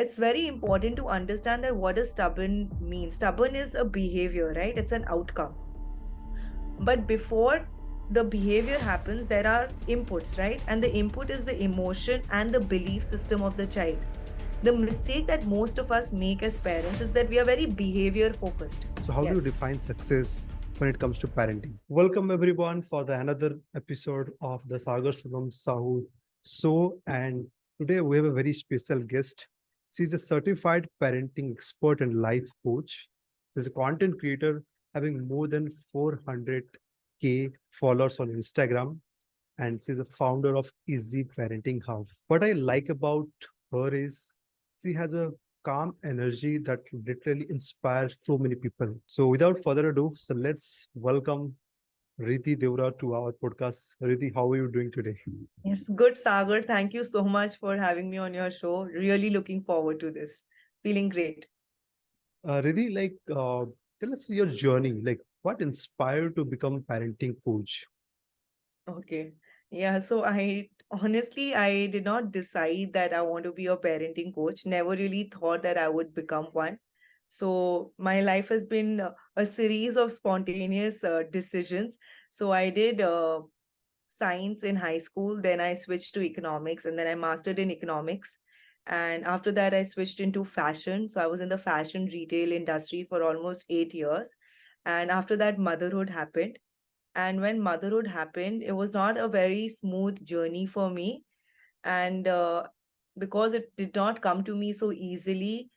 it's very important to understand that what does stubborn mean. Stubborn is a behavior, right? It's an outcome. But before the behavior happens, there are inputs, right? And the input is the emotion and the belief system of the child. The mistake that most of us make as parents is that we are very behavior focused. So, how do Yes. you define success when it comes to parenting? Welcome everyone for the another episode of the Sagar Sangam Sahu show. And today we have a very special guest. She's a certified parenting expert and life coach. She's a content creator having more than 400K followers on Instagram. And she's a founder of Easy Parenting Hub. What I like about her is she has a calm energy that literally inspires so many people. So without further ado, so let's welcome Riti Devra to our podcast. Riti, how are you doing today? Yes, good Sagar. Thank you so much for having me on your show. Really looking forward to this. Feeling great. Riti, tell us your journey. Like, what inspired to become parenting coach? Okay. Yeah, so I did not decide that I want to be a parenting coach. Never really thought that I would become one. So my life has been a series of spontaneous decisions. So I did science in high school, then I switched to economics, and then I mastered in economics. And after that, I switched into fashion. So I was in the fashion retail industry for almost 8 years. And after that, motherhood happened. And when motherhood happened, it was not a very smooth journey for me. And because it did not come to me so easily,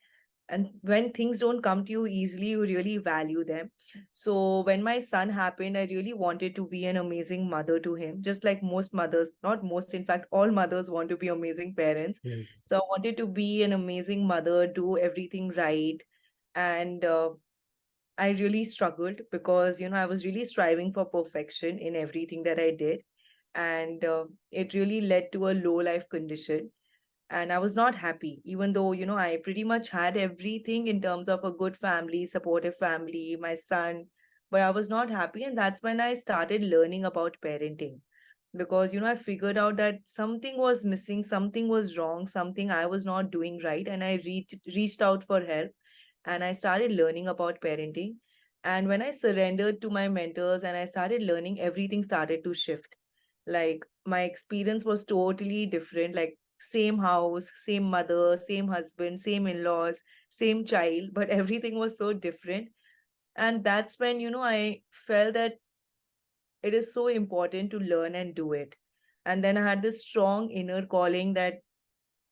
and when things don't come to you easily, you really value them. So when my son happened, I really wanted to be an amazing mother to him, just like most mothers, not most, in fact, all mothers want to be amazing parents. Yes. So I wanted to be an amazing mother, do everything right. And I really struggled because, I was really striving for perfection in everything that I did. And it really led to a low life condition. And I was not happy, even though, I pretty much had everything in terms of a good family, supportive family, my son, but I was not happy. And that's when I started learning about parenting because, I figured out that something was missing, something was wrong, something I was not doing right. And I reached out for help and I started learning about parenting. And when I surrendered to my mentors and I started learning, everything started to shift. Like my experience was totally different. Like same house, same mother, same husband, same in-laws, same child, but everything was so different. And that's when, I felt that it is so important to learn and do it. And then I had this strong inner calling that,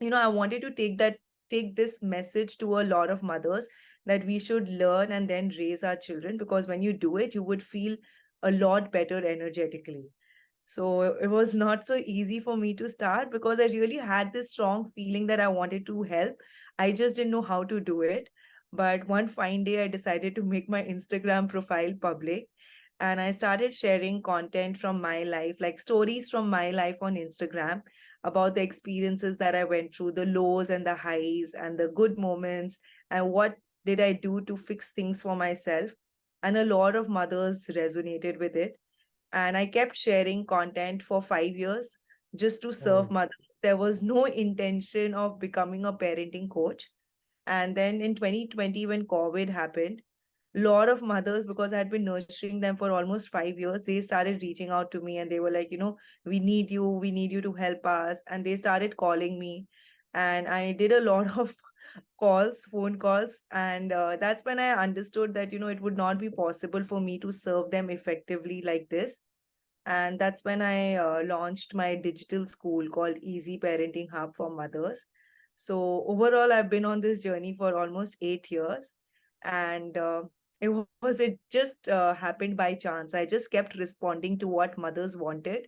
I wanted to take this message to a lot of mothers that we should learn and then raise our children, because when you do it, you would feel a lot better energetically. So it was not so easy for me to start because I really had this strong feeling that I wanted to help. I just didn't know how to do it. But one fine day, I decided to make my Instagram profile public and I started sharing content from my life, like stories from my life on Instagram about the experiences that I went through, the lows and the highs and the good moments, and what did I do to fix things for myself. And a lot of mothers resonated with it, and I kept sharing content for 5 years just to serve Oh, mothers. There was no intention of becoming a parenting coach. And then in 2020, when COVID happened, a lot of mothers, because I had been nurturing them for almost 5 years, they started reaching out to me and they were like, we need you to help us. And they started calling me. And I did a lot of phone calls. And that's when I understood that, it would not be possible for me to serve them effectively like this. And that's when I launched my digital school called Easy Parenting Hub for mothers. So overall, I've been on this journey for almost 8 years, and it just happened by chance. I just kept responding to what mothers wanted,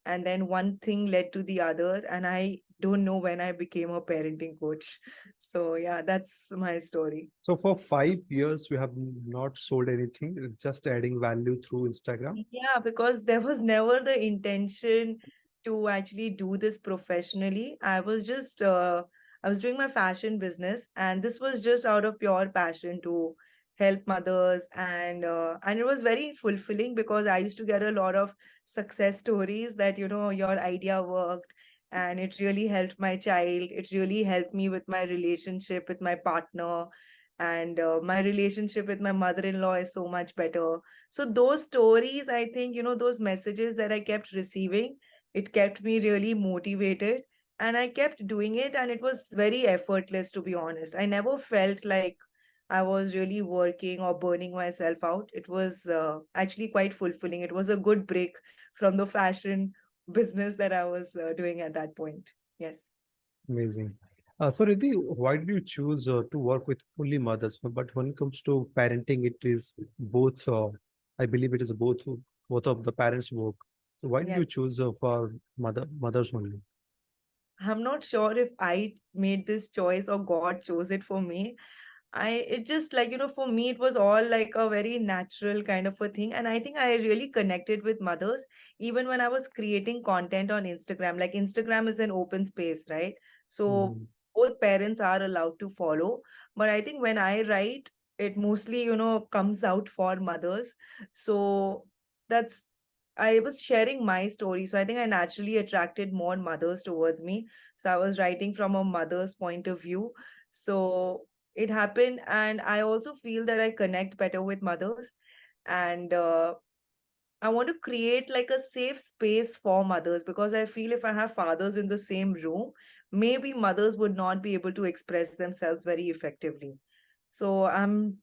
and then one thing led to the other, and I don't know when I became a parenting coach. So yeah, that's my story. so for 5 years, you have not sold anything, just adding value through Instagram. Yeah, because there was never the intention to actually do this professionally. I was doing my fashion business, and this was just out of pure passion to help mothers, and it was very fulfilling because I used to get a lot of success stories that, your idea worked and it really helped my child. It really helped me with my relationship with my partner, and my relationship with my mother-in-law is so much better. So those stories, I think, those messages that I kept receiving, it kept me really motivated, and I kept doing it, and it was very effortless, to be honest. I never felt like I was really working or burning myself out. It was actually quite fulfilling. It was a good break from the fashion business that I was doing at that point. Yes. Amazing. So Riddhi, why did you choose to work with only mothers? But when it comes to parenting, it is both. I believe it is both of the parents work. So why did you Yes. choose for mothers only? I'm not sure if I made this choice or God chose it for me. It just like, for me, it was all like a very natural kind of a thing. And I think I really connected with mothers, even when I was creating content on Instagram. Like, Instagram is an open space, right? So Mhm. both parents are allowed to follow. But I think when I write, it mostly, comes out for mothers. So that's, I was sharing my story. So I think I naturally attracted more mothers towards me. So I was writing from a mother's point of view. So it happened, and I also feel that I connect better with mothers, and I want to create like a safe space for mothers, because I feel if I have fathers in the same room, maybe mothers would not be able to express themselves very effectively. So I'm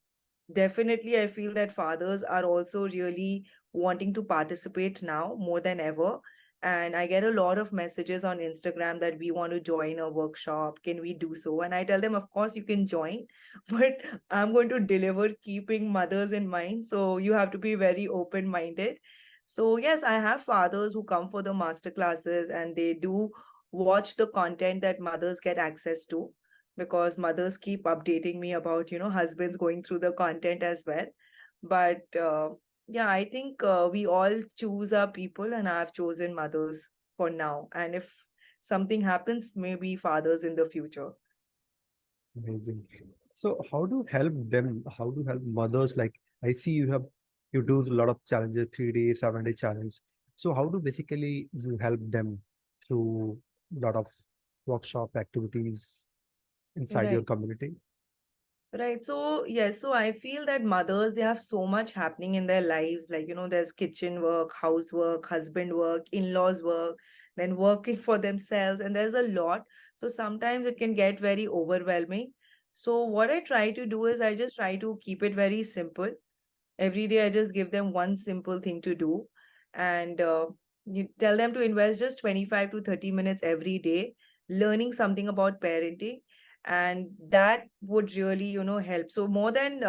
definitely, I feel that fathers are also really wanting to participate now more than ever. And I get a lot of messages on Instagram that we want to join a workshop. Can we do so? And I tell them, of course, you can join, but I'm going to deliver keeping mothers in mind. So you have to be very open minded. So, yes, I have fathers who come for the master classes, and they do watch the content that mothers get access to, because mothers keep updating me about, husbands going through the content as well. But yeah, I think we all choose our people, and I've chosen mothers for now. And if something happens, maybe fathers in the future. Amazing. So how do you help them? How do you help mothers? Like I see you do a lot of challenges, 3 day, 7 day challenge. So how do basically you help them through a lot of workshop activities inside your Right. community? Right. So, yes, so I feel that mothers, they have so much happening in their lives. Like, there's kitchen work, housework, husband work, in-laws work, then working for themselves, and there's a lot. So sometimes it can get very overwhelming. So what I try to do is I just try to keep it very simple. Every day, I just give them one simple thing to do. And you tell them to invest just 25 to 30 minutes every day, learning something about parenting. And that would really, help. So more than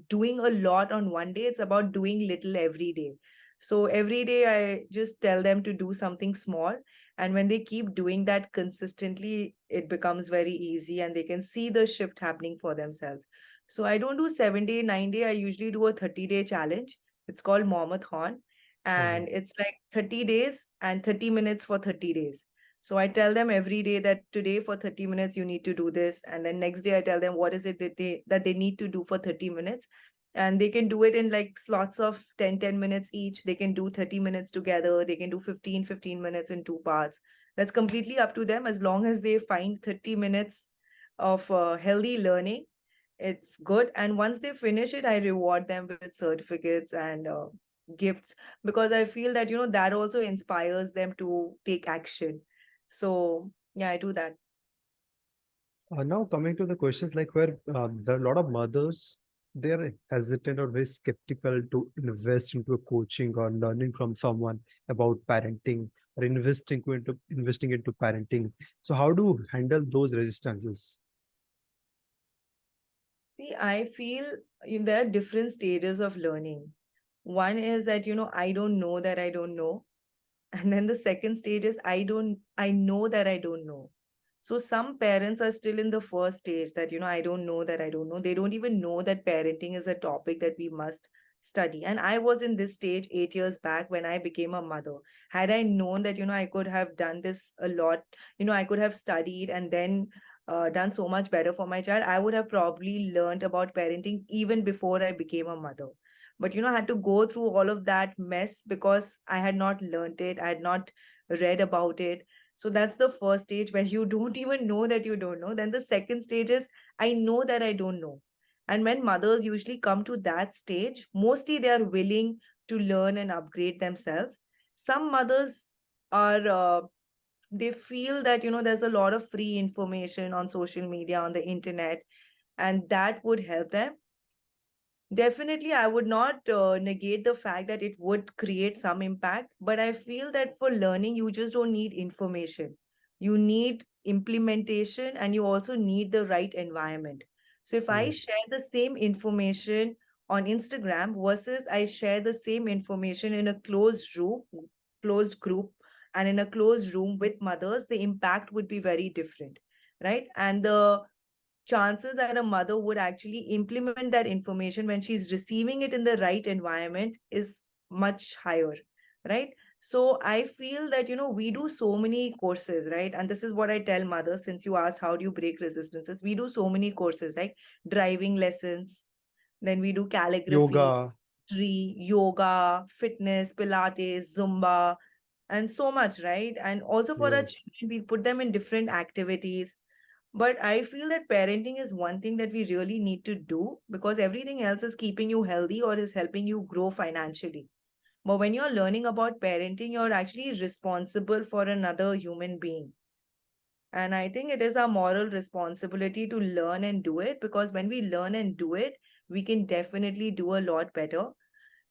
doing a lot on one day, it's about doing little every day. So every day, I just tell them to do something small. And when they keep doing that consistently, it becomes very easy, and they can see the shift happening for themselves. So I don't do 7 day, 9 day. I usually do a 30-day challenge. It's called Momathon. Oh, And it's like 30 days and 30 minutes for 30 days. So I tell them every day that today for 30 minutes you need to do this. And then next day I tell them what is it that they need to do for 30 minutes. And they can do it in like slots of 10 minutes each. They can do 30 minutes together. They can do 15 minutes in two parts. That's completely up to them, as long as they find 30 minutes of healthy learning. It's good. And once they finish it, I reward them with certificates and gifts, because I feel that, that also inspires them to take action. So, yeah, I do that. now coming to the questions like where there are a lot of mothers, they are hesitant or very skeptical to invest into a coaching or learning from someone about parenting or investing into parenting. So how do you handle those resistances? See, I feel there are different stages of learning. One is that, I don't know that I don't know. And then the second stage is I know that I don't know. So some parents are still in the first stage that, I don't know that I don't know. They don't even know that parenting is a topic that we must study. And I was in this stage 8 years back when I became a mother. Had I known that, I could have done this a lot, I could have studied and then done so much better for my child, I would have probably learned about parenting even before I became a mother. But I had to go through all of that mess because I had not learned it. I had not read about it. So that's the first stage where you don't even know that you don't know. Then the second stage is, I know that I don't know. And when mothers usually come to that stage, mostly they are willing to learn and upgrade themselves. Some mothers are they feel that there's a lot of free information on social media, on the internet, and that would help them. Definitely, I would not negate the fact that it would create some impact, but I feel that for learning, you just don't need information. You need implementation, and you also need the right environment. So if I share Yes. the same information on Instagram versus I share the same information in a closed group, and in a closed room with mothers, the impact would be very different, right? And the chances that a mother would actually implement that information when she's receiving it in the right environment is much higher, right? So I feel that we do so many courses, right? And this is what I tell mothers, since you asked how do you break resistances, we do so many courses, like driving lessons, then we do calligraphy, Yoga. yoga, fitness, pilates, zumba, and so much, right? And also for our Yes. children, we put them in different activities. But I feel that parenting is one thing that we really need to do, because everything else is keeping you healthy or is helping you grow financially. But when you're learning about parenting, you're actually responsible for another human being. And I think it is our moral responsibility to learn and do it, because when we learn and do it, we can definitely do a lot better.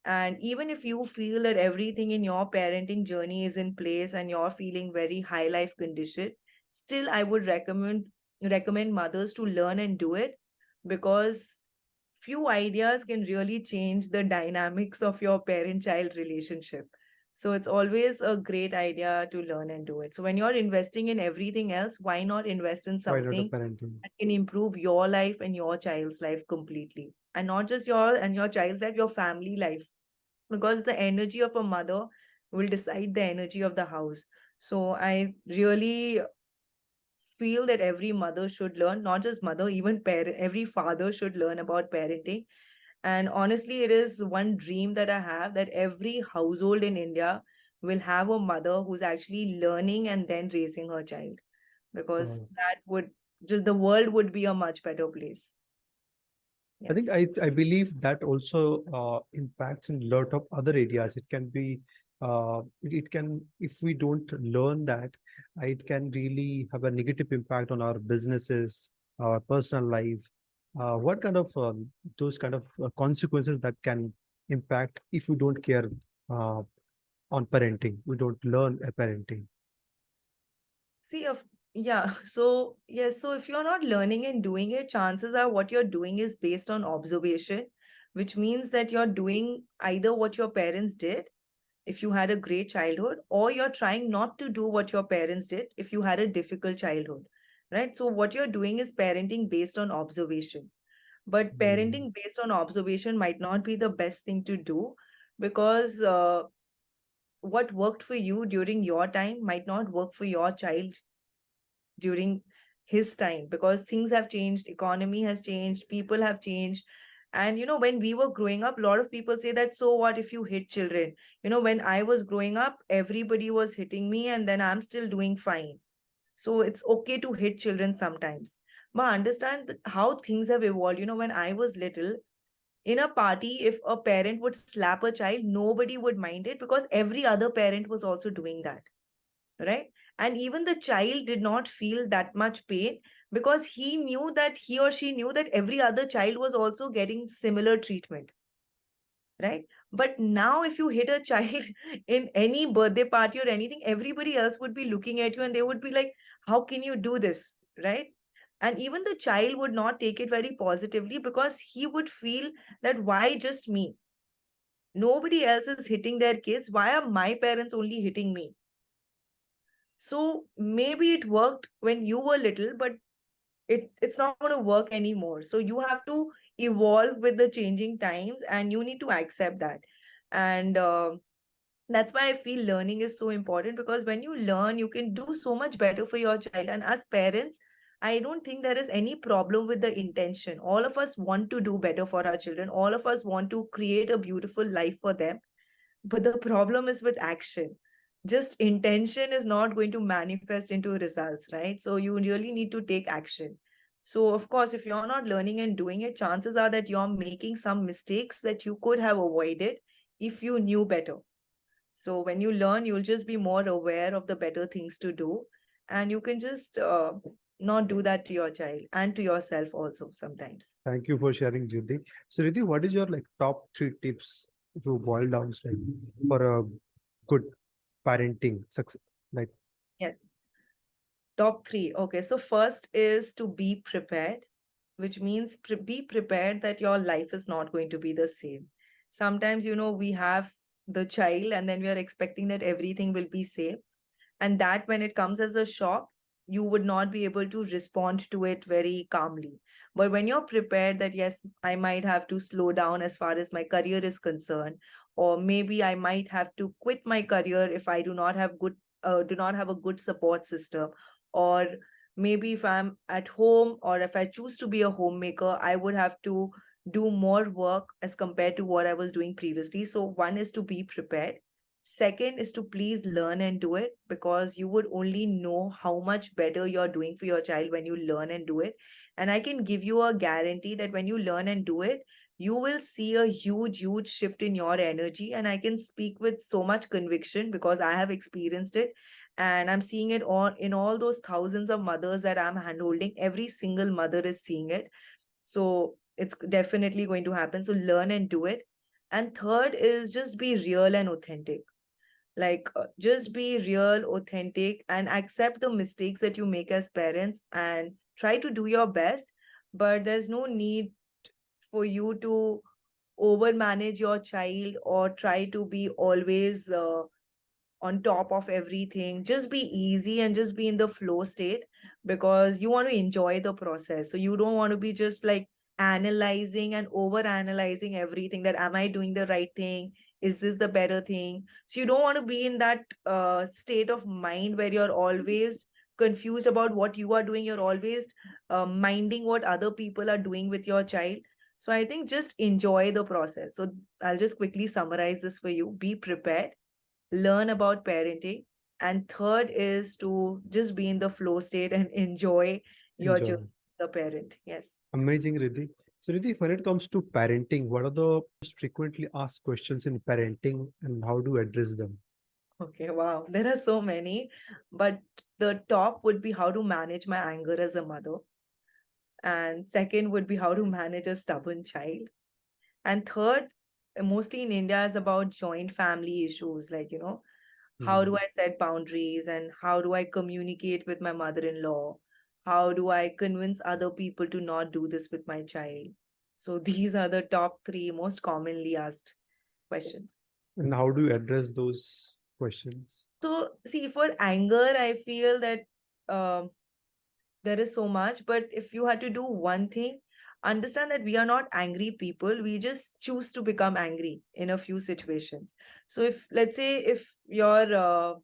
And even if you feel that everything in your parenting journey is in place and you're feeling very high life condition, still I would recommend mothers to learn and do it, because few ideas can really change the dynamics of your parent child relationship. So it's always a great idea to learn and do it. So when you're investing in everything else, why not invest in Why not a something parenting? that can improve your life and your child's life completely? And not just your and your child's life, your family life, because the energy of a mother will decide the energy of the house. So I really feel that every mother should learn, not just mother, even parent, every father should learn about parenting. And honestly, it is one dream that I have, that every household in India will have a mother who's actually learning and then raising her child, because Uh, that would just the world would be a much better place. I Yes. think I believe that also impacts in lot of other areas. It can be it can, if we don't learn that, it can really have a negative impact on our businesses, our personal life. What kind of those kind of consequences that can impact if we don't care uh, on parenting, we don't learn a parenting. See, yeah. So, yes. So, if you're not learning and doing it, chances are what you're doing is based on observation, which means that you're doing either what your parents did if you had a great childhood, or you're trying not to do what your parents did if you had a difficult childhood, right? So, what you're doing is parenting based on observation. But Mm. parenting based on observation might not be the best thing to do, because what worked for you during your time might not work for your child during his time, because things have changed, economy has changed, people have changed. And when we were growing up, a lot of people say that, so what if you hit children? When I was growing up, everybody was hitting me, and then I'm still doing fine. So it's okay to hit children sometimes. But understand how things have evolved. When I was little, in a party, if a parent would slap a child, nobody would mind it, because every other parent was also doing that, right? And even the child did not feel that much pain, because he or she knew that every other child was also getting similar treatment, right? But now if you hit a child in any birthday party or anything, everybody else would be looking at you and they would be like, how can you do this, right? And even the child would not take it very positively, because he would feel that, why just me? Nobody else is hitting their kids, why are my parents only hitting me? So maybe it worked when you were little, but it's not going to work anymore. So you have to evolve with the changing times, and you need to accept that. And that's why I feel learning is so important, because when you learn, you can do so much better for your child. And as parents, I don't think there is any problem with the intention. All of us want to do better for our children. All of us want to create a beautiful life for them. But the problem is with action, just intention is not going to manifest into results, right? So you really need to take action. So of course, if you're not learning and doing it, chances are that you're making some mistakes that you could have avoided if you knew better. So when you learn, you'll just be more aware of the better things to do, and you can just not do that to your child and to yourself also sometimes. Thank you for sharing, Riddhi. So, Riddhi, what is your like top three tips if you boil down like for a good parenting success? Like, Yes. Top three. Okay. So first is to be prepared, which means be prepared that your life is not going to be the same. Sometimes, we have the child and then we are expecting that everything will be same. And that when it comes as a shock, you would not be able to respond to it very calmly. But when you're prepared that, yes, I might have to slow down as far as my career is concerned, or maybe I might have to quit my career if I do not have a good support system, or maybe if I'm at home or if I choose to be a homemaker, I would have to do more work as compared to what I was doing previously. So one is to be prepared. Second is to please learn and do it, because you would only know how much better you're doing for your child when you learn and do it. And I can give you a guarantee that when you learn and do it, you will see a huge, huge shift in your energy. And I can speak with so much conviction because I have experienced it. And I'm seeing it all in all those thousands of mothers that I'm handholding. Every single mother is seeing it. So it's definitely going to happen. So learn and do it. And third is just be real and authentic. Like, just be real, authentic, and accept the mistakes that you make as parents and try to do your best. But there's no need for you to over manage your child or try to be always on top of everything. Just be easy and just be in the flow state, because you want to enjoy the process. So you don't want to be just like analyzing and over analyzing everything, that am I doing the right thing, is this the better thing? So you don't want to be in that state of mind where you're always confused about what you are doing. You're always minding what other people are doing with your child. So I think just enjoy the process. So I'll just quickly summarize this for you. Be prepared, learn about parenting, and third is to just be in the flow state and enjoy your enjoy. journey as a parent. Yes. Amazing, Riddhi. So, Riddhi, when it comes to parenting, what are the most frequently asked questions in parenting and how do you address them? Okay, wow, there are so many, but the top would be how to manage my anger as a mother, and second would be how to manage a stubborn child, and third, mostly in India, is about joint family issues, like, how do Hmm. I set boundaries, and how do I communicate with my mother-in-law? How do I convince other people to not do this with my child? So these are the top three most commonly asked questions. And how do you address those questions? So see, for anger, I feel that um, there is so much, but if you had to do one thing, understand that we are not angry people. We just choose to become angry in a few situations. So if, let's say, if your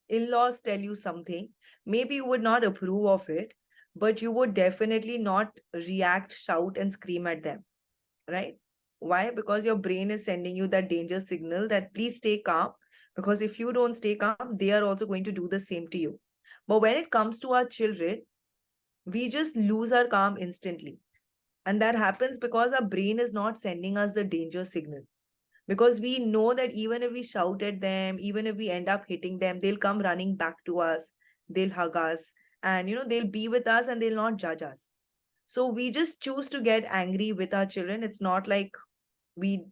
in-laws tell you something, maybe you would not approve of it, but you would definitely not react, shout, and scream at them, right? Why? Because your brain is sending you that danger signal that please stay calm, because if you don't stay calm, they are also going to do the same to you. But when it comes to our children, we just lose our calm instantly. And that happens because our brain is not sending us the danger signal, because we know that even if we shout at them, even if we end up hitting them, they'll come running back to us, they'll hug us, and they'll be with us and they'll not judge us. So we just choose to get angry with our children. It's not like we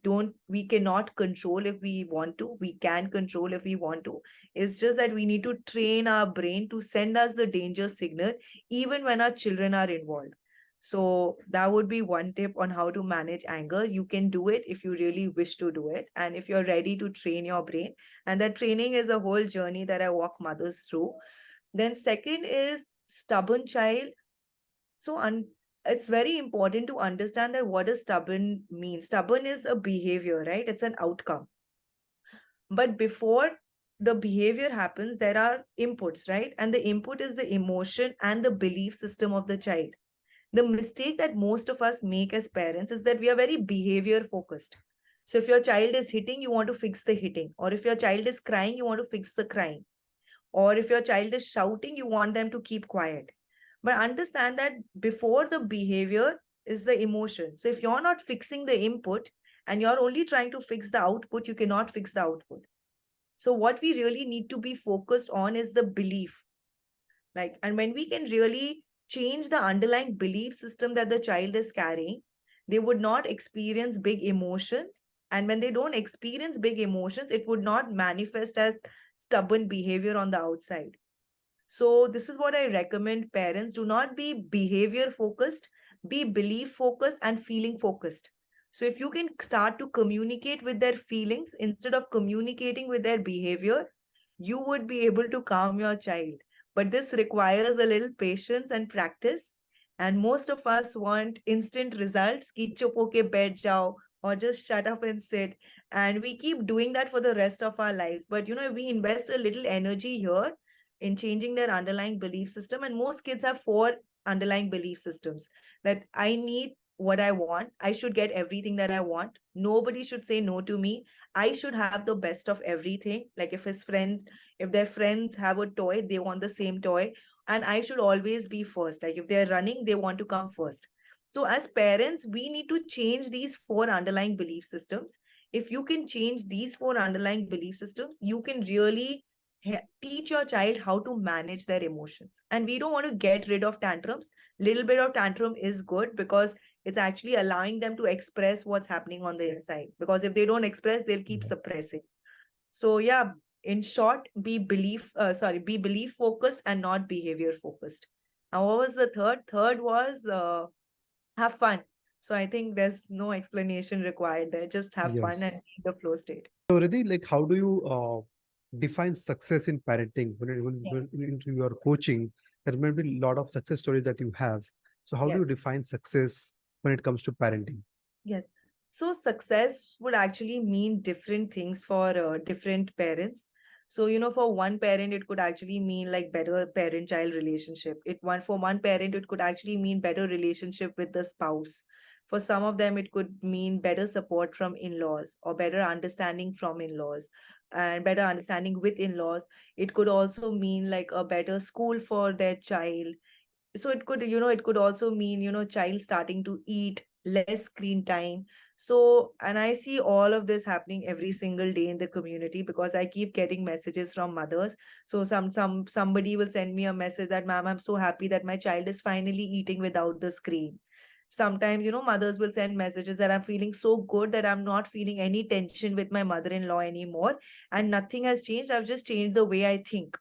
cannot control. If we want to, we can control if we want to. It's just that we need to train our brain to send us the danger signal even when our children are involved. So that would be one tip on how to manage anger. You can do it if you really wish to do it, and if you're ready to train your brain. And that training is a whole journey that I walk mothers through. Then second is stubborn child. So it's very important to understand that what does stubborn mean. Stubborn is a behavior, right? It's an outcome. But before the behavior happens, there are inputs, right? And the input is the emotion and the belief system of the child. The mistake that most of us make as parents is that we are very behavior focused. So if your child is hitting, you want to fix the hitting, or if your child is crying, you want to fix the crying, or if your child is shouting, you want them to keep quiet. But understand that before the behavior is the emotion. So if you're not fixing the input and you're only trying to fix the output, you cannot fix the output. So what we really need to be focused on is the belief. Like, and when we can really change the underlying belief system that the child is carrying, they would not experience big emotions. And when they don't experience big emotions, it would not manifest as stubborn behavior on the outside. So, this is what I recommend parents do not be behavior focused, be belief focused and feeling focused. So, if you can start to communicate with their feelings instead of communicating with their behavior, you would be able to calm your child. But this requires a little patience and practice. And most of us want instant results, ki chup hoke baith jao, or just shut up and sit. And we keep doing that for the rest of our lives. But if we invest a little energy here in changing their underlying belief system. And most kids have four underlying belief systems: that I need what I want, I should get everything that I want, nobody should say no to me, I should have the best of everything. Like if their friends have a toy, they want the same toy, and I should always be first. Like if they're running, they want to come first. So as parents, we need to change these four underlying belief systems. If you can change these four underlying belief systems, you can really teach your child how to manage their emotions. And we don't want to get rid of tantrums. Little bit of tantrum is good because it's actually allowing them to express what's happening on the inside, because if they don't express, they'll keep suppressing. So yeah, in short, be belief focused and not behavior focused. Now what was the third was have fun. So I think there's no explanation required there, just have fun and Yes. be in the flow state. So, Riddhi, like, how do you define success in parenting? When into your coaching, there may be a lot of success stories that you have. So, how do Yes. you define success when it comes to parenting? Yes. So success would actually mean different things for different parents. So, for one parent, it could actually mean like better parent-child relationship. For one parent, it could actually mean better relationship with the spouse. For some of them, it could mean better support from in-laws or better understanding from in-laws and better understanding with in-laws. It could also mean like a better school for their child. So it could also mean child starting to eat less screen time. So, and I see all of this happening every single day in the community because I keep getting messages from mothers. So somebody will send me a message that, ma'am, I'm so happy that my child is finally eating without the screen. Sometimes mothers will send messages that I'm feeling so good that I'm not feeling any tension with my mother-in-law anymore, and nothing has changed, I've just changed the way I think.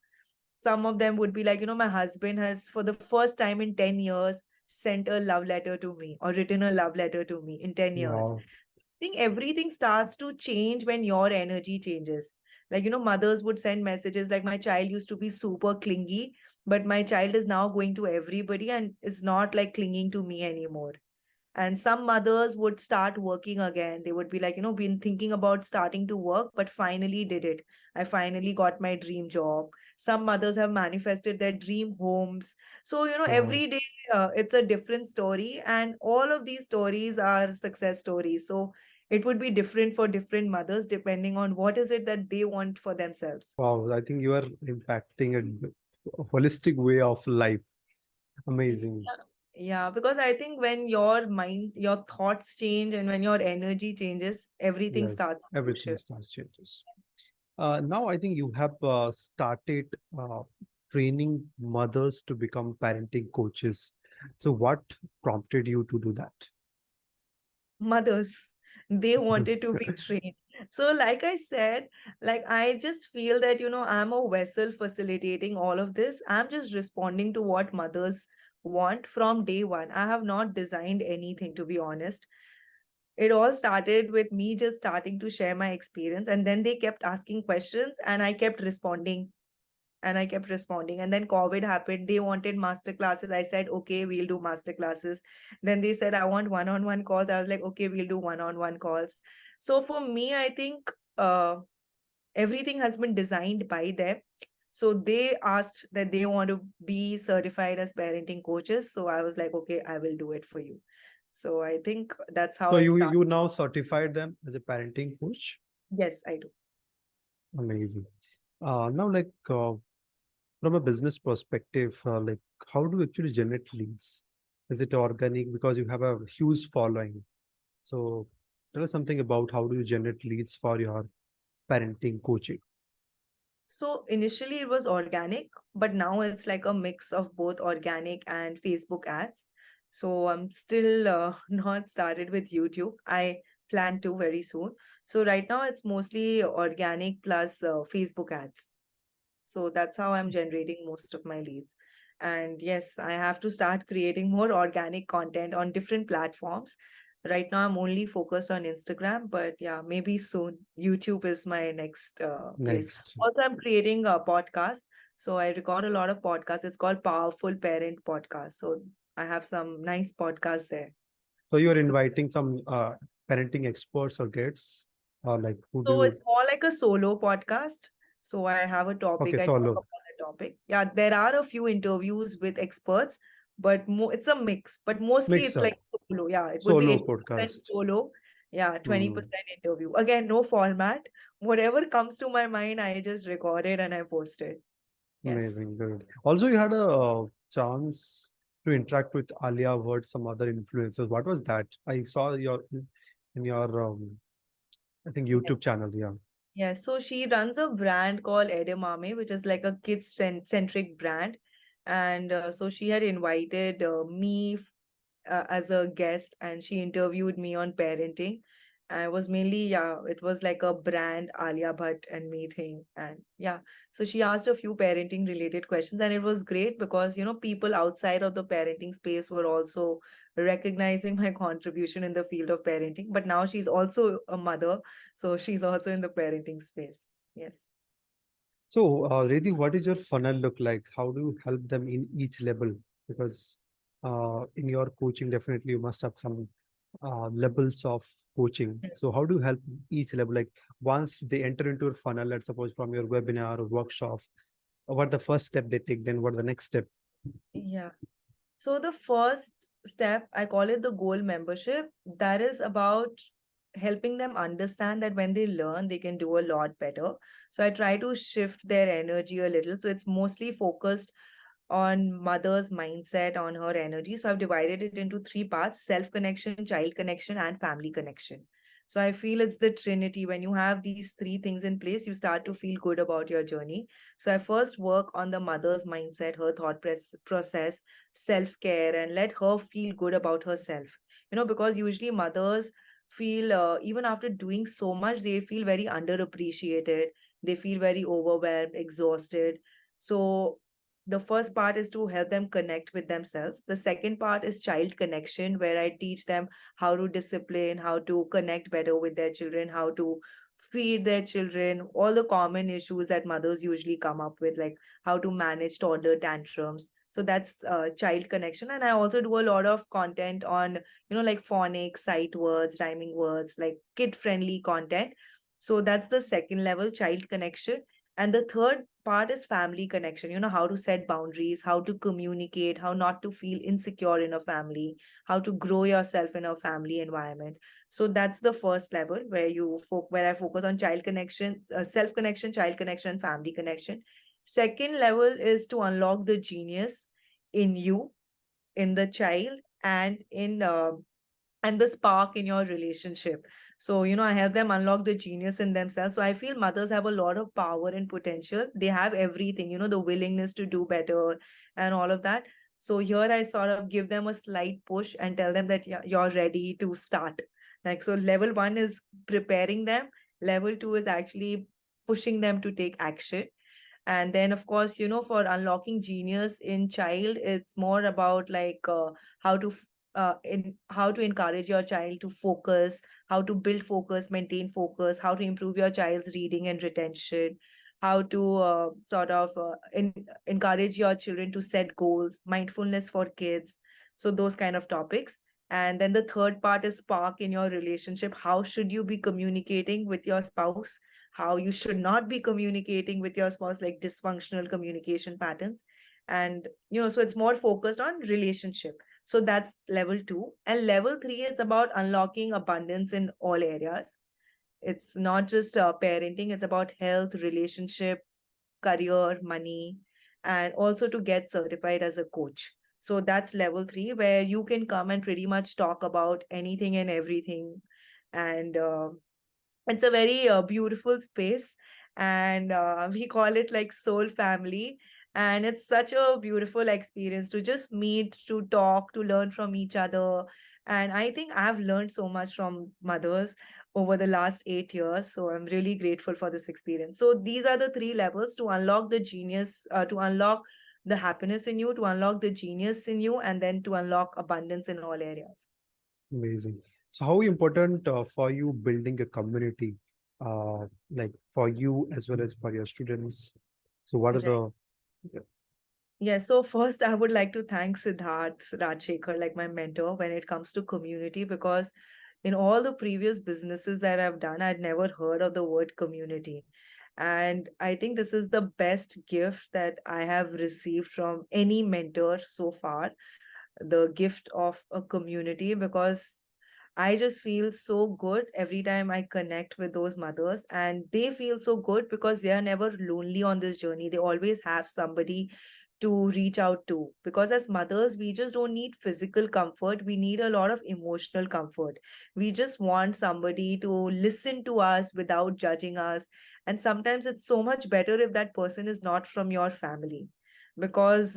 Some of them would be like, my husband has, for the first time in 10 years, sent a love letter to me or written a love letter to me in 10 years. Wow. I think everything starts to change when your energy changes. Like, mothers would send messages like, my child used to be super clingy, but my child is now going to everybody and is not like clinging to me anymore. And some mothers would start working again. They would be like, been thinking about starting to work, but finally did it. I finally got my dream job. Some mothers have manifested their dream homes. So Wow. every day it's a different story, and all of these stories are success stories. So it would be different for different mothers depending on what is it that they want for themselves. Wow. I think you are impacting a holistic way of life. Amazing. Yeah. Yeah, because I think when your mind, your thoughts change and when your energy changes, everything Yes. starts to Everything shift. starts changes. Now, I think you have started training mothers to become parenting coaches. So, what prompted you to do that? Mothers, they wanted to be trained. So, like I said, like I just feel that, I'm a vessel facilitating all of this. I'm just responding to what mothers want from day one. I have not designed anything, to be honest. It all started with me just starting to share my experience, and then they kept asking questions, and I kept responding. And I kept responding. And then COVID happened. They wanted master classes. I said, okay, we'll do master classes. Then they said, I want one-on-one calls. I was like, okay, we'll do one-on-one calls. So for me, I think everything has been designed by them. So they asked that they want to be certified as parenting coaches. So I was like, okay, I will do it for you. So I think that's how So it you started. you now certified them as a parenting coach. Yes, I do. Amazing. Now, like from a business perspective, like how do you actually generate leads? Is it organic because you have a huge following? So tell us something about how do you generate leads for your parenting coaching? So initially it was organic, but now it's like a mix of both organic and Facebook ads. So I'm still not started with YouTube. I plan to very soon. So right now it's mostly organic plus Facebook ads. So that's how I'm generating most of my leads. And yes, I have to start creating more organic content on different platforms. Right now, I'm only focused on Instagram, but yeah, maybe soon. YouTube is my next place. Next. Also, I'm creating a podcast. So I record a lot of podcasts. It's called Powerful Parent Podcast. So I have some nice podcasts there. So you are So inviting some parenting experts or guests, or like who do So you? it's more like a solo podcast. So I have a Okay, topic, I talk solo about the topic. Yeah, there are a few interviews with experts, but it's a mix. But mostly mix it's up like solo. Yeah, it would be solo 80% podcast. solo. Yeah, Hmm. 20% interview. Again, no format. Whatever comes to my mind, I just record it and I post it. Yes. Amazing, good. Also, you had a chance to interact with Alia Bhatt, some other influencers. What was that? I saw your in your I think Yes. YouTube channel. Yeah. Yeah, so she runs a brand called Edamame, which is like a kids-centric brand. And so she had invited me as a guest, and she interviewed me on parenting. I was mainly, yeah, it was like a brand Alia Bhatt and me thing. And yeah, so she asked a few parenting related questions, and it was great because, people outside of the parenting space were also recognizing my contribution in the field of parenting. But now she's also a mother, so she's also in the parenting space. Yes. So, Redhi, what is your funnel look like? How do you help them in each level? Because in your coaching, definitely you must have some levels of coaching. So, how do you help each level? Like once they enter into your funnel, let's suppose from your webinar or workshop, what the first step they take, then what the next step? Yeah. So the first step, I call it the goal membership. That is about helping them understand that when they learn, they can do a lot better. So I try to shift their energy a little. So it's mostly focused on mother's mindset, on her energy. So I've divided it into three parts: self connection, child connection, and family connection. So I feel it's the trinity. When you have these three things in place, you start to feel good about your journey. So I first work on the mother's mindset, her process, self care, and let her feel good about herself. Because usually mothers feel, even after doing so much, they feel very underappreciated. They feel very overwhelmed, exhausted. So the first part is to help them connect with themselves. The second part is child connection, where I teach them how to discipline, how to connect better with their children, how to feed their children, all the common issues that mothers usually come up with, like how to manage toddler tantrums. So that's child connection. And I also do a lot of content on, like phonics, sight words, rhyming words, like kid friendly content. So that's the second level, child connection. And the third part is family connection, how to set boundaries, how to communicate, how not to feel insecure in a family, how to grow yourself in a family environment. So that's the first level where where I focus on child connection, self connection, child connection, family connection. Second level is to unlock the genius in you, in the child, and the spark in your relationship. So, I help them unlock the genius in themselves. So I feel mothers have a lot of power and potential. They have everything, the willingness to do better and all of that. So here I sort of give them a slight push and tell them that, yeah, you're ready to start. Like, so level one is preparing them. Level two is actually pushing them to take action. And then, of course, for unlocking genius in child, it's more about like how to how to encourage your child to focus, how to build focus, maintain focus, how to improve your child's reading and retention, how to sort of encourage your children to set goals, mindfulness for kids. So those kind of topics. And then the third part is spark in your relationship. How should you be communicating with your spouse? How you should not be communicating with your spouse, like dysfunctional communication patterns. And so it's more focused on relationship. So that's level 2. And level 3 is about unlocking abundance in all areas. It's not just parenting, it's about health, relationship, career, money, and also to get certified as a coach. So that's level 3, where you can come and pretty much talk about anything and everything. And it's a very beautiful space, and we call it like soul family. And it's such a beautiful experience to just meet, to talk, to learn from each other. And I think I've learned so much from mothers over the last 8 years, so I'm really grateful for this experience. So these are the three levels to unlock the genius, to unlock the happiness in you, to unlock the genius in you, and then to unlock abundance in all areas. Amazing. So, how important for you building a community, like for you as well as for your students? So, what are Right. the Yeah, so first I would like to thank Siddharth Rajshekhar, like my mentor, when it comes to community, because in all the previous businesses that I've done, I'd never heard of the word community. And I think this is the best gift that I have received from any mentor so far, the gift of a community, because I just feel so good every time I connect with those mothers, and they feel so good because they are never lonely on this journey. They always have somebody to reach out to, because as mothers we just don't need physical comfort, we need a lot of emotional comfort. We just want somebody to listen to us without judging us. And sometimes it's so much better if that person is not from your family, because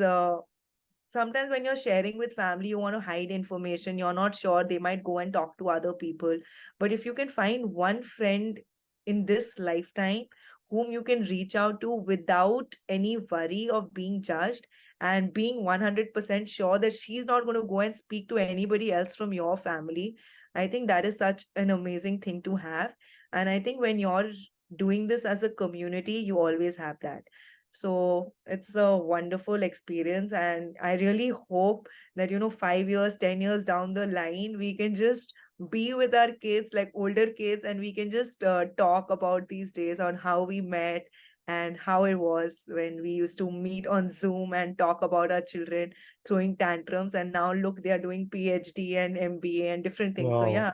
sometimes when you're sharing with family, you want to hide information, you're not sure, they might go and talk to other people. But if you can find one friend in this lifetime whom you can reach out to without any worry of being judged, and being 100% sure that she's not going to go and speak to anybody else from your family, I think that is such an amazing thing to have. And I think when you're doing this as a community, you always have that. So it's a wonderful experience. And I really hope that, 5 years, 10 years down the line, we can just be with our kids, like older kids, and we can just talk about these days on how we met and how it was when we used to meet on Zoom and talk about our children throwing tantrums. And now, look, they are doing PhD and MBA and different things. So, wow, yeah,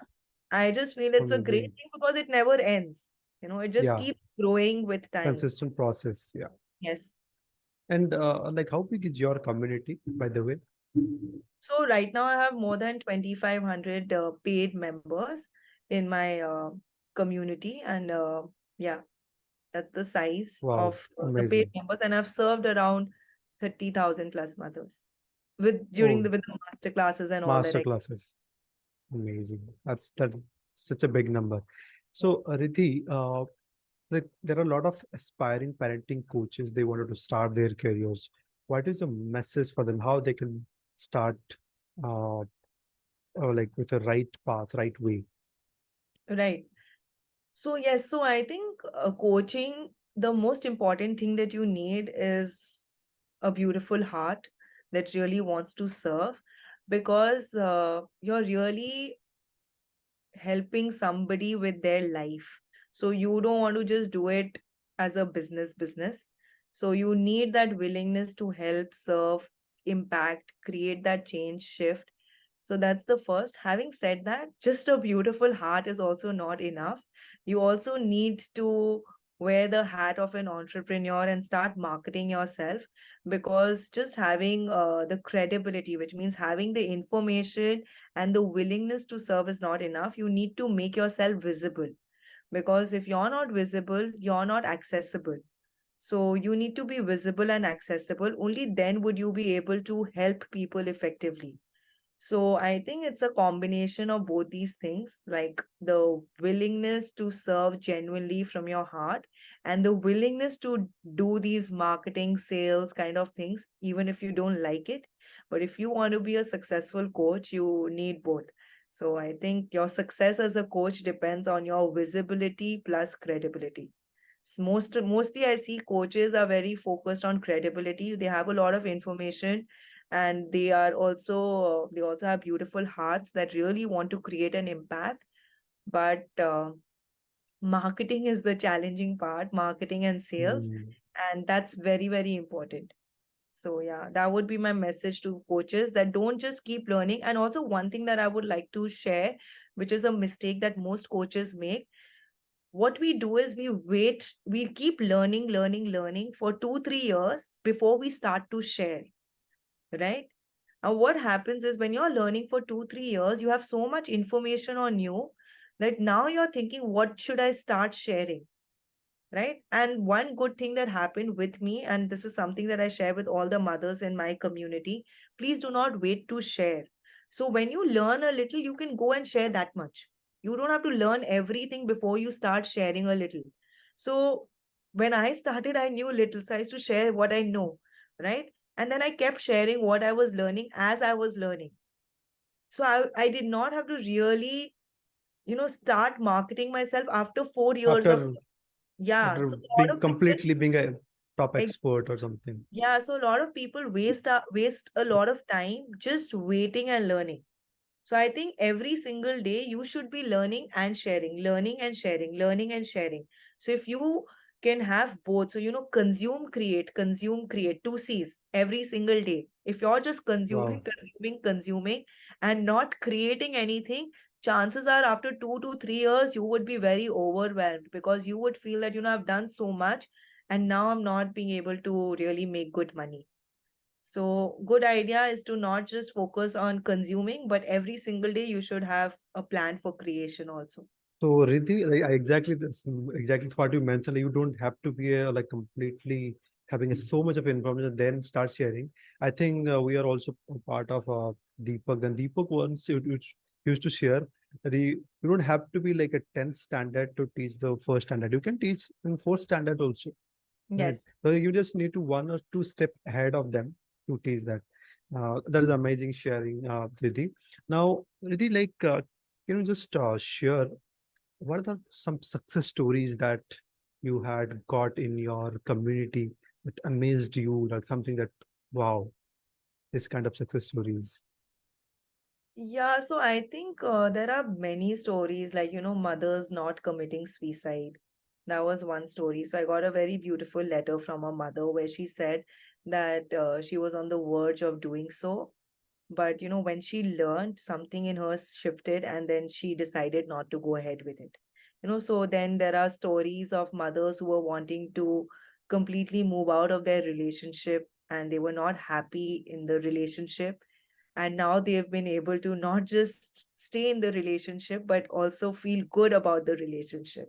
I just feel it's a great amazing? thing because it never ends. It just Yeah, keeps growing with time. consistent process. Yeah. Yes. And like, how big is your community, by the way? So right now I have more than 2,500 paid members in my community, and yeah, that's the size Wow, of the paid amazing. members, and I've served around 30,000 plus mothers with during Oh, the with the master classes and all that. master classes. Amazing. That's such a big number. Yes. So, Riddhi, like there are a lot of aspiring parenting coaches. They wanted to start their careers. What is a message for them? How they can start, uh, like with the right path, right way? Right. So yes, so I think coaching, the most important thing that you need is a beautiful heart that really wants to serve, because you're really helping somebody with their life. So you don't want to just do it as a business. So you need that willingness to help, serve, impact, create that change, shift. So that's the first. Having said that, just a beautiful heart is also not enough. You also need to wear the hat of an entrepreneur and start marketing yourself, because just having the credibility, which means having the information and the willingness to serve, is not enough. You need to make yourself visible, because if you're not visible, you're not accessible. So you need to be visible and accessible. Only then would you be able to help people effectively. So I think it's a combination of both these things, like the willingness to serve genuinely from your heart, and the willingness to do these marketing, sales kind of things, even if you don't like it. But if you want to be a successful coach, you need both. So I think your success as a coach depends on your visibility plus credibility. Mostly I see coaches are very focused on credibility. They have a lot of information, and they also have beautiful hearts that really want to create an impact. But marketing is the challenging part, marketing and sales, Mm, and that's very, very important. So yeah, that would be my message to coaches, that don't just keep learning. And also one thing that I would like to share, which is a mistake that most coaches make. What we do is we keep learning for 2 3 years before we start to share, right? And what happens is when you're learning for 2 3 years, you have so much information on you that now you're thinking, what should I start sharing? Right. And one good thing that happened with me, and this is something that I share with all the mothers in my community, please do not wait to share. So when you learn a little, you can go and share that much. You don't have to learn everything before you start sharing a little. So when I started, I knew little, so I used to share what I know, right? And then I kept sharing what I was learning as I was learning. So I did not have to really, start marketing myself after 4 years of, After yeah. after So a lot being of people, completely being a top ex- expert or something. yeah, so a lot of people waste a lot of time just waiting and learning. So I think every single day you should be learning and sharing, learning and sharing. So if you can have both, so consume, create, two C's every single day. If you're just consuming, Wow. consuming, and not creating anything, chances are after 2 to 3 years you would be very overwhelmed, because you would feel that I've done so much and now I'm not being able to really make good money. So, good idea is to not just focus on consuming, but every single day you should have a plan for creation also. So Riddhi, like, exactly this, exactly what you mentioned. You don't have to be like completely having so much of information then start sharing. I think we are also a part of Deepak. And Deepak once used to share that you don't have to be like a 10th standard to teach the first standard. You can teach in fourth standard also. Right. Yes. So you just need to one or two step ahead of them to teach that. That is amazing sharing, Riddhi. Now, Riddhi, like, can you just share what are some success stories that you had got in your community that amazed you, like something that, wow, this kind of success stories? Yeah, so I think there are many stories like, mothers not committing suicide. That was one story. So I got a very beautiful letter from a mother where she said that she was on the verge of doing so. But, when she learned, something in her shifted and then she decided not to go ahead with it. So then there are stories of mothers who were wanting to completely move out of their relationship and they were not happy in the relationship, and now they've been able to not just stay in the relationship but also feel good about the relationship.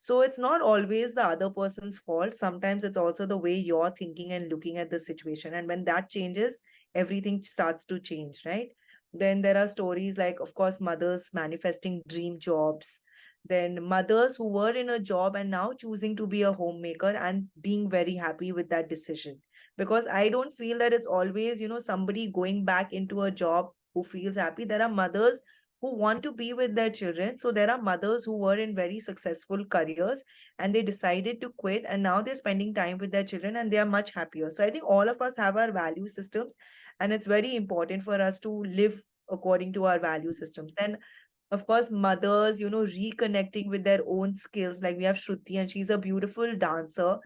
So it's not always the other person's fault. Sometimes it's also the way you're thinking and looking at the situation. And when that changes, everything starts to change, right? Then there are stories like, of course, mothers manifesting dream jobs. Then mothers who were in a job and now choosing to be a homemaker and being very happy with that decision. Because I don't feel that it's always, somebody going back into a job who feels happy. There are mothers who want to be with their children. So there are mothers who were in very successful careers and they decided to quit, and now they're spending time with their children and they are much happier. So I think all of us have our value systems, and it's very important for us to live according to our value systems. Then of course, mothers, reconnecting with their own skills. Like we have Shruti, and she's a beautiful dancer,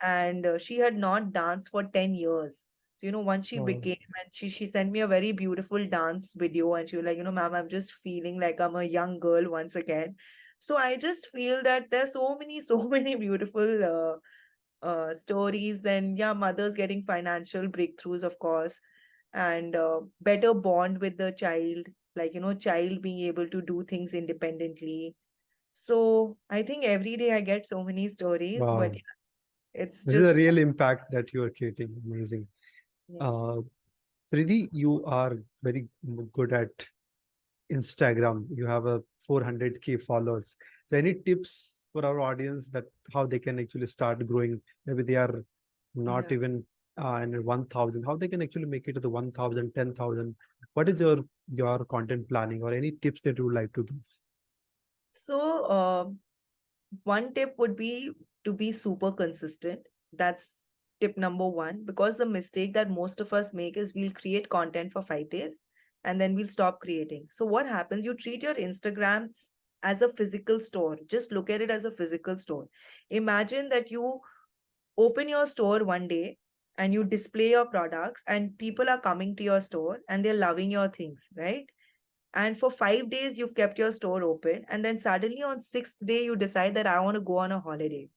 and she had not danced for 10 years. So, once she Wow. became, and she sent me a very beautiful dance video, and she was like, ma'am, I'm just feeling like I'm a young girl once again. So I just feel that there's so many, so many beautiful stories. Then, yeah, mothers getting financial breakthroughs, of course, and better bond with the child, like, child being able to do things independently. So I think every day I get so many stories, but Wow. yeah, it's This is a just, real impact that you are creating. Amazing. yes. Uh, Riddhi, you are very good at Instagram. You have a 400K followers. So any tips for our audience that how they can actually start growing? Maybe they are not Yeah. even in 1,000. How they can actually make it to the 1,000, 10,000? What is your content planning or any tips that you would like to give? So one tip would be to be super consistent. That's tip number one, because the mistake that most of us make is we'll create content for 5 days and then we'll stop creating. So what happens? You treat your Instagrams as a physical store. Just look at it as a physical store. Imagine that you open your store one day and you display your products, and people are coming to your store and they're loving your things, right? And for 5 days you've kept your store open, and then suddenly on sixth day you decide that I want to go on a holiday,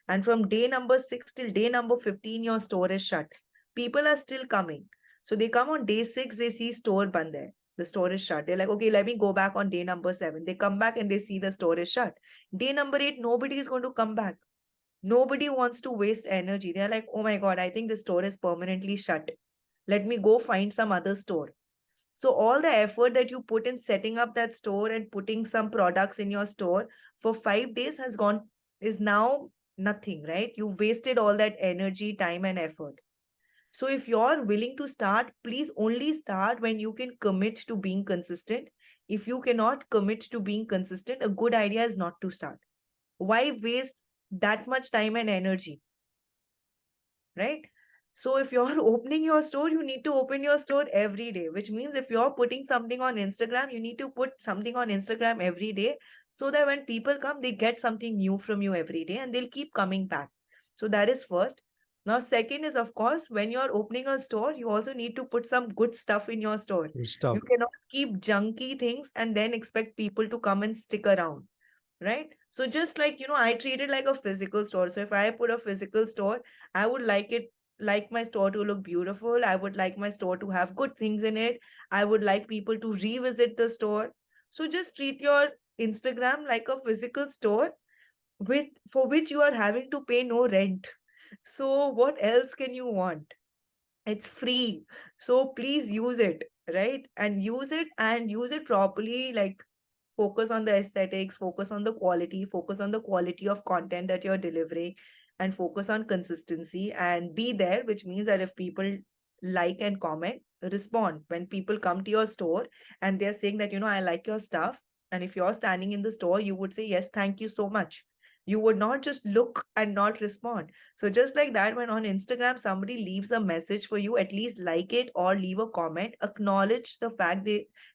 and from day number 6 till day number 15 your store is shut. People are still coming, so they come on day 6, they see store band hai, the store is shut. They're like, okay, let me go back on day number 7. They come back and they see the store is shut. Day number 8, nobody is going to come back. Nobody wants to waste energy. They're like, oh my god, I think the store is permanently shut, let me go find some other store. So all the effort that you put in setting up that store and putting some products in your store for 5 days has gone, is now nothing, right? You wasted all that energy, time and effort. So if you're willing to start, please only start when you can commit to being consistent. If you cannot commit to being consistent, a good idea is not to start. Why waste that much time and energy, right? So if you're opening your store, you need to open your store every day, which means if you're putting something on Instagram, you need to put something on Instagram every day, so that when people come, they get something new from you every day and they'll keep coming back. So that is first. Now, second is, of course, when you're opening a store, you also need to put some good stuff in your store. Good You stuff. cannot keep junky things and then expect people to come and stick around, right? So just like, I treat it like a physical store. So if I put a physical store, I would like my store to look beautiful. I would like my store to have good things in it. I would like people to revisit the store. So just treat your Instagram like a physical store, for which you are having to pay no rent. So what else can you want? It's free. So please use it, right? And use it properly. Like, focus on the aesthetics, focus on the quality of content that you're delivering, and focus on consistency and be there, which means that if people like and comment, respond. When people come to your store and they're saying that, I like your stuff, and if you're standing in the store, you would say, yes, thank you so much. You would not just look and not respond. So just like that, when on Instagram somebody leaves a message for you, at least like it or leave a comment, acknowledge the fact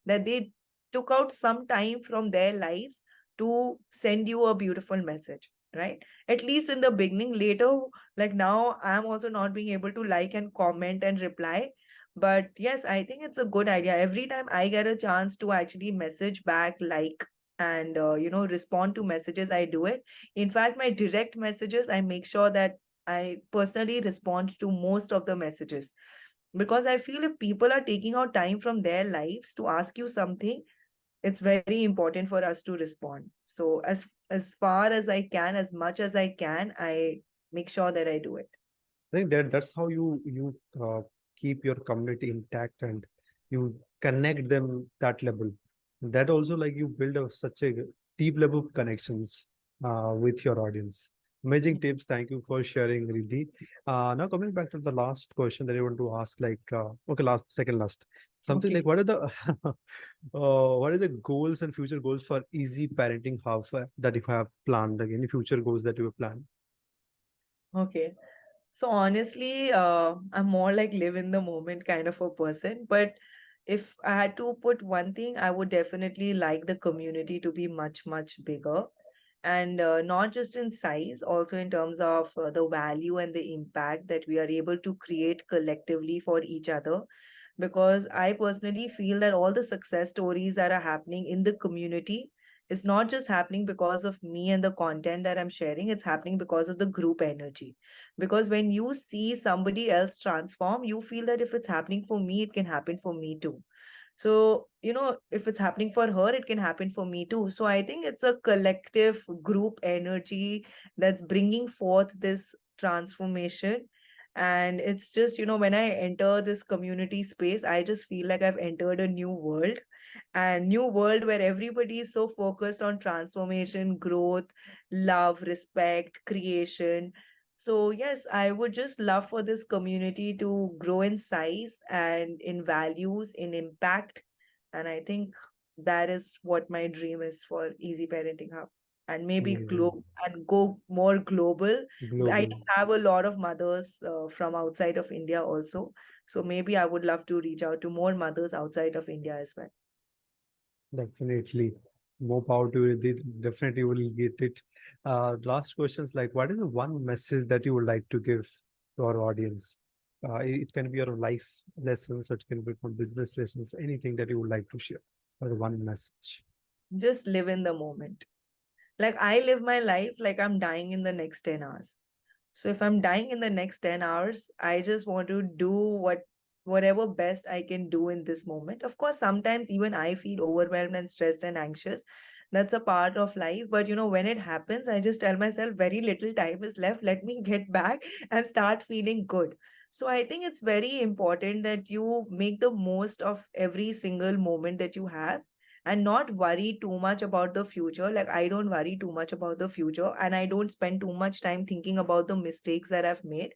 that they took out some time from their lives to send you a beautiful message, right? At least in the beginning. Later, like now, I'm also not being able to like and comment and reply. But yes, I think it's a good idea. Every time I get a chance to actually message back, like, and respond to messages, I do it. In fact, my direct messages, I make sure that I personally respond to most of the messages, because I feel if people are taking out time from their lives to ask you something, it's very important for us to respond. So as far as I can, as much as I can, I make sure that I do it. I think that's how you keep your community intact and you connect them that level. That also like you build such a deep level of connections with your audience. Amazing tips. Thank you for sharing, Riddhi. Now coming back to the last question that I want to ask, like okay, last second last something like Okay. what are the what are the goals and future goals for Easy Parenting Hub that you have planned? Like any future goals that you have planned? Okay. So honestly, I'm more like live in the moment kind of a person. But if I had to put one thing, I would definitely like the community to be much, much bigger. And not just in size, also in terms of the value and the impact that we are able to create collectively for each other. Because I personally feel that all the success stories that are happening in the community is not just happening because of me and the content that I'm sharing, it's happening because of the group energy. Because when you see somebody else transform, you feel that if it's happening for me, it can happen for me too. So, if it's happening for her, it can happen for me too. So I think it's a collective group energy that's bringing forth this transformation. And it's just, when I enter this community space, I just feel like I've entered a new world, and new world where everybody is so focused on transformation, growth, love, respect, creation. So, yes, I would just love for this community to grow in size and in values, in impact. And I think that is what my dream is for Easy Parenting Hub. And maybe Amazing. go more global. I do Global. have a lot of mothers from outside of India also. So maybe I would love to reach out to more mothers outside of India as well. Definitely. More power to you. They definitely will get it. Last questions like what is the one message that you would like to give to our audience? It can be your life lessons, it can be from business lessons, anything that you would like to share, or one message. Just live in the moment. Like I live my life like I'm dying in the next 10 hours. So if I'm dying in the next 10 hours, I just want to do whatever best I can do in this moment. Of course, sometimes even I feel overwhelmed and stressed and anxious. That's a part of life. But when it happens, I just tell myself very little time is left. Let me get back and start feeling good. So I think it's very important that you make the most of every single moment that you have and not worry too much about the future. Like, I don't worry too much about the future and I don't spend too much time thinking about the mistakes that I've made.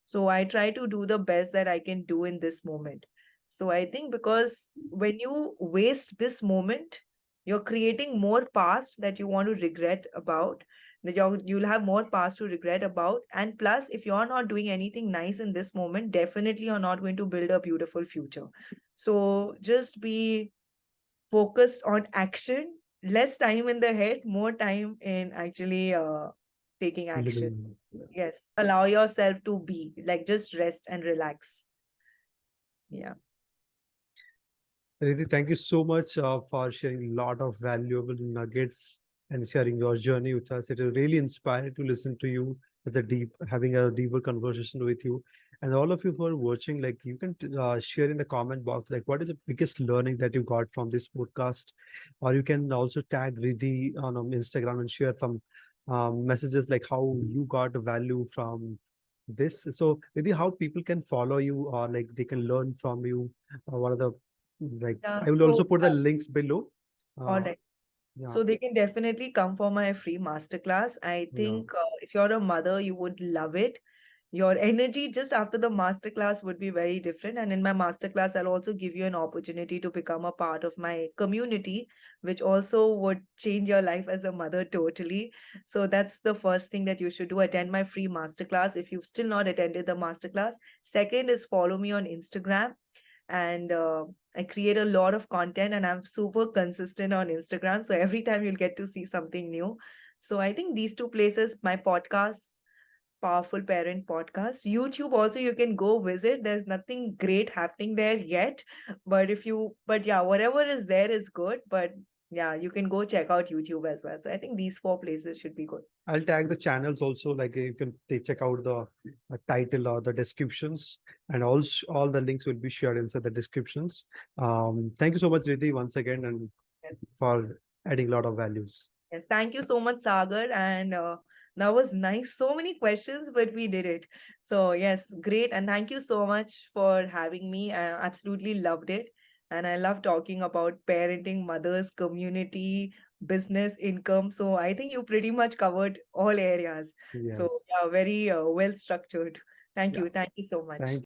So I try to do the best that I can do in this moment. So I think because when you waste this moment, you're creating more past that you want to regret about, that you'll have more past to regret about. And plus, if you're not doing anything nice in this moment, definitely you're not going to build a beautiful future. So just be focused on action, less time in the head, more time in actually taking action. Living. Yes, allow yourself to be like just rest and relax. Yeah. Riddhi, thank you so much for sharing a lot of valuable nuggets and sharing your journey with us. It is really inspiring to listen to you as a deep, having a deeper conversation with you. And all of you who are watching, like you can share in the comment box, like what is the biggest learning that you got from this podcast, or you can also tag Riddhi on Instagram and share some messages like how you got value from this. So, Riddhi, how people can follow you or like they can learn from you. What are the like Yeah. I will also So, put the links below. all Uh, right. yeah, So they can definitely come for my free masterclass. I yeah, think if you're a mother, you would love it. Your energy just after the masterclass would be very different. And in my masterclass, I'll also give you an opportunity to become a part of my community, which also would change your life as a mother totally. So that's the first thing that you should do. Attend my free masterclass if you've still not attended the masterclass. Second is follow me on Instagram, and I create a lot of content and I'm super consistent on Instagram. So every time you'll get to see something new. So I think these two places, my podcast, Powerful Parent Podcast, YouTube also you can go visit. There's nothing great happening there yet. But yeah, whatever is there is good. But yeah, you can go check out YouTube as well. So I think these four places should be good. I'll tag the channels also. Like you can check out the title or the descriptions, and also all the links will be shared inside the descriptions. Thank you so much, Riddhi, once again, and Yes. for adding a lot of values. Yes, thank you so much, Sagar. And that was nice. So many questions, but we did it. So, yes, great. And thank you so much for having me. I absolutely loved it. And I love talking about parenting, mothers, community, business, income. So, I think you pretty much covered all areas. So, Yes. yeah, very well structured. Thank Yeah. you. Thank you so much. Thank